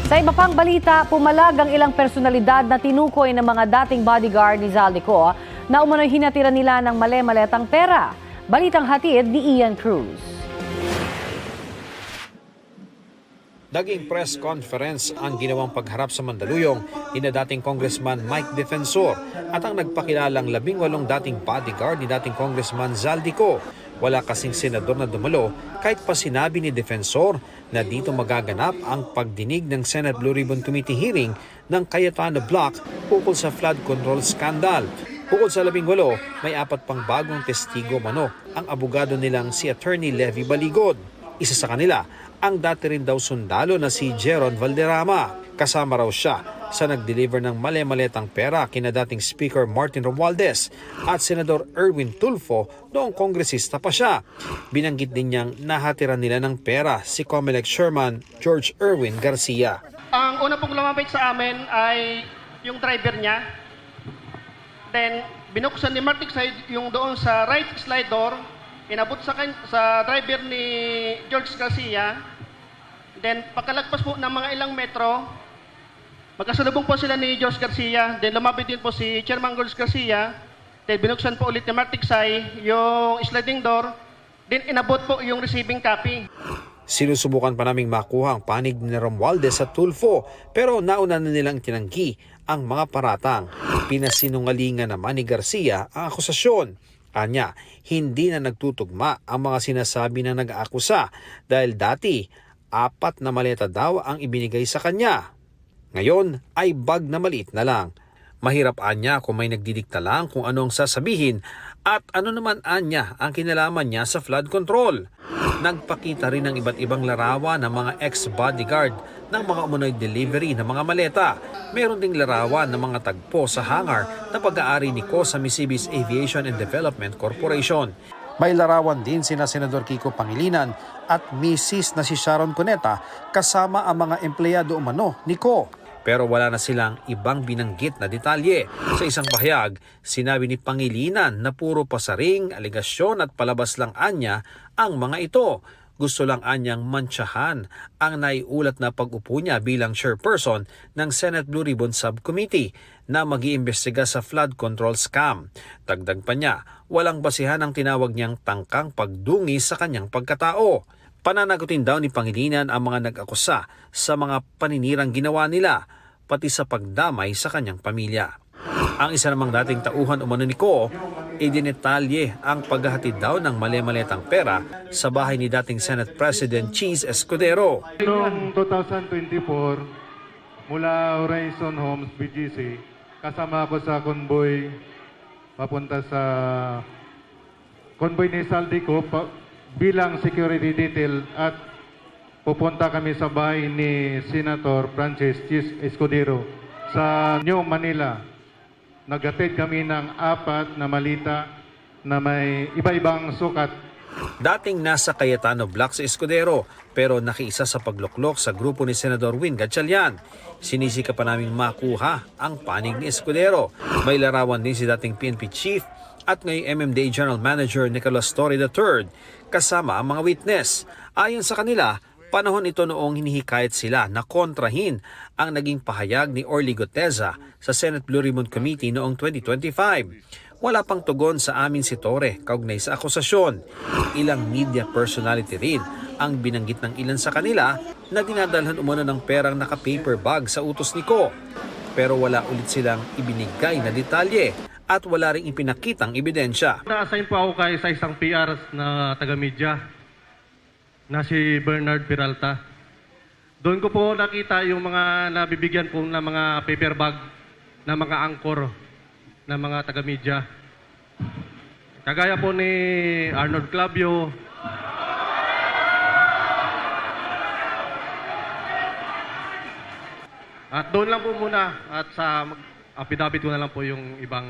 Sa iba pang balita, pumalag ang ilang personalidad na tinukoy ng mga dating bodyguard ni Zaldico na umano'y hinatira nila ng male-maletang pera. Balitang hatid ni Ian Cruz. Naging press conference ang ginawang pagharap sa Mandaluyong ni dating Congressman Mike Defensor at ang nagpakilalang 18 dating bodyguard ni dating Congressman Zaldico. Wala kasing senador na dumalo kahit pa sinabi ni Defensor na dito magaganap ang pagdinig ng Senate Blue Ribbon Committee hearing ng Cayetano Block ukol sa flood control scandal. Bukod sa 18, may 4 pang bagong testigo mano ang abogado nilang si Attorney Levy Baligod. Isa sa kanila, ang dati rin daw sundalo na si Jeron Valderrama. Kasama raw siya sa nag-deliver ng male-maletang pera kina dating Speaker Martin Romualdez at Senador Erwin Tulfo noong kongresista pa siya. Binanggit din niyang nahatiran nila ng pera si Comelec Chairman George Erwin Garcia. Ang una pong lumapit sa amin ay yung driver niya. Then binuksan ni Martic Side yung doon sa right slide door. Inabot sa driver ni George Garcia. Then pagkalagpas po ng mga ilang metro, magkasalubong po sila ni George Garcia. Then lumapit din po si Chairman George Garcia. Then binuksan po ulit ni Martic Side yung sliding door. Then inabot po yung receiving copy. Sinusubukan pa naming makuha ang panig ni Romualdez sa Tulfo pero nauna na nilang tinanggi ang mga paratang. Pinasinungalingan naman ni Garcia ang akusasyon. Anya, hindi na nagtutugma ang mga sinasabi ng nag-aakusa dahil dati 4 na maleta daw ang ibinigay sa kanya. Ngayon ay bag na maliit na lang. Mahirap anya kung may nagdidikta lang kung ano ang sasabihin at ano naman anya ang kinalaman niya sa flood control. Nagpakita rin ng iba't ibang larawan ng mga ex-bodyguard ng mga umunoy delivery ng mga maleta. Meron ding larawan ng mga tagpo sa hangar na pag-aari ni Ko sa Misibis Aviation and Development Corporation. May larawan din sina Senador Kiko Pangilinan at Mrs. na si Sharon Cuneta kasama ang mga empleyado umano ni Ko. Pero wala na silang ibang binanggit na detalye. Sa isang pahayag, sinabi ni Pangilinan na puro pasaring, aligasyon at palabas lang anya ang mga ito. Gusto lang anyang mantsahan ang naiulat na pag-upo niya bilang chairperson ng Senate Blue Ribbon Subcommittee na mag-iimbestiga sa flood control scam. Dagdag pa niya, walang basihan ang tinawag niyang tangkang pagdungi sa kanyang pagkatao. Pananagutin daw ni Pangilinan ang mga nag-akusa sa mga paninirang ginawa nila, pati sa pagdamay sa kanyang pamilya. Ang isa namang dating tauhan umano ni Ko, idinetalye ang paghahatid daw ng male-maletang pera sa bahay ni dating Senate President Cheese Escudero. Noong 2024, mula Horizon Homes, BGC, kasama ako sa convoy papunta sa convoy ni Zaldico bilang security detail at pupunta kami sa bahay ni Senator Francis Cheese Escudero sa New Manila. Nag-attend kami ng 4 na malita na may iba-ibang sukat. Dating nasa Cayetano Block sa Escudero pero nakiisa sa pagluklok sa grupo ni Senador Win Gatchalian. Sinisika pa naming makuha ang panig ni Escudero. May larawan din si dating PNP Chief at ngayong MMDA General Manager Nicolas Torre III kasama ang mga witness. Ayon sa kanila, panahon ito noong hinihikayat sila na kontrahin ang naging pahayag ni Orly Goteza sa Senate Blue Ribbon Committee noong 2025. Wala pang tugon sa amin si Torre kaugnay sa akusasyon. Ilang media personality rin ang binanggit ng ilan sa kanila na dinadalhan umano ng perang naka-paper bag sa utos ni Ko. Pero wala ulit silang ibinigay na detalye at wala ring ipinakitang ebidensya. Na-assign po ako sa isang PR na taga-media na si Bernard Peralta. Doon ko po nakita yung mga nabibigyan po ng mga paper bag na mga anchor na mga taga-media. Kagaya po ni Arnold Clavio, at doon lang po muna at sa affidavit ko na lang po yung ibang.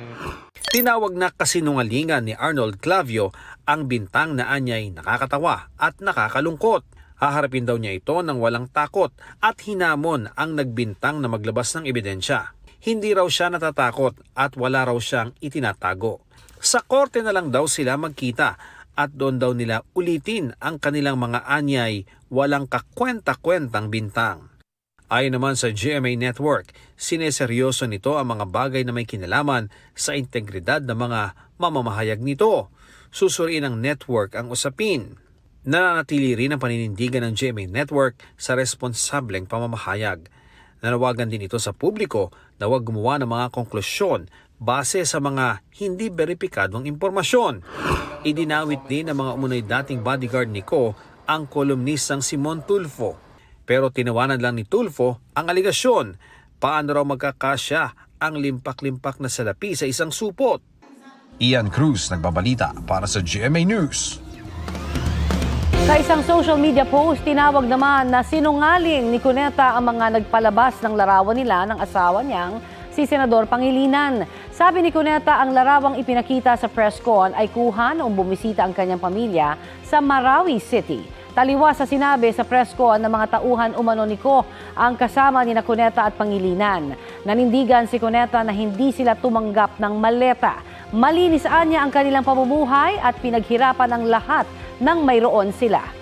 Tinawag na kasinungalingan ni Arnold Clavio ang bintang na anyay nakakatawa at nakakalungkot. Haharapin daw niya ito ng walang takot at hinamon ang nagbintang na maglabas ng ebidensya. Hindi raw siya natatakot at wala raw siyang itinatago. Sa korte na lang daw sila magkita at doon daw nila ulitin ang kanilang mga anyay walang kakwenta-kwentang bintang. Ayon naman sa GMA Network, sineseryoso nito ang mga bagay na may kinalaman sa integridad ng mga mamamahayag nito. Susuriin ng network ang usapin. Nananatili rin ang paninindigan ng GMA Network sa responsableng pamamahayag. Nanawagan din ito sa publiko na huwag gumawa ng mga konklusyon base sa mga hindi beripikadong impormasyon. Idinawit din ng mga umunoy dating bodyguard ni Ko ang kolumnistang Simon Tulfo. Pero tinawanan lang ni Tulfo ang aligasyon. Paano raw magkakasya ang limpak-limpak na salapi sa isang supot? Ian Cruz nagbabalita para sa GMA News. Sa isang social media post, tinawag naman na sinungaling ni Cuneta ang mga nagpalabas ng larawan nila ng asawa niyang si Senador Pangilinan. Sabi ni Cuneta, ang larawang ipinakita sa press con ay kuha noong bumisita ang kanyang pamilya sa Marawi City. Taliwas sa sinabi sa press con ng mga tauhan umano ni Ko ang kasama ni Cuneta at Pangilinan. Nanindigan si Cuneta na hindi sila tumanggap ng maleta. Malinis niya ang kanilang pamumuhay at pinaghirapan ng lahat nang mayroon sila.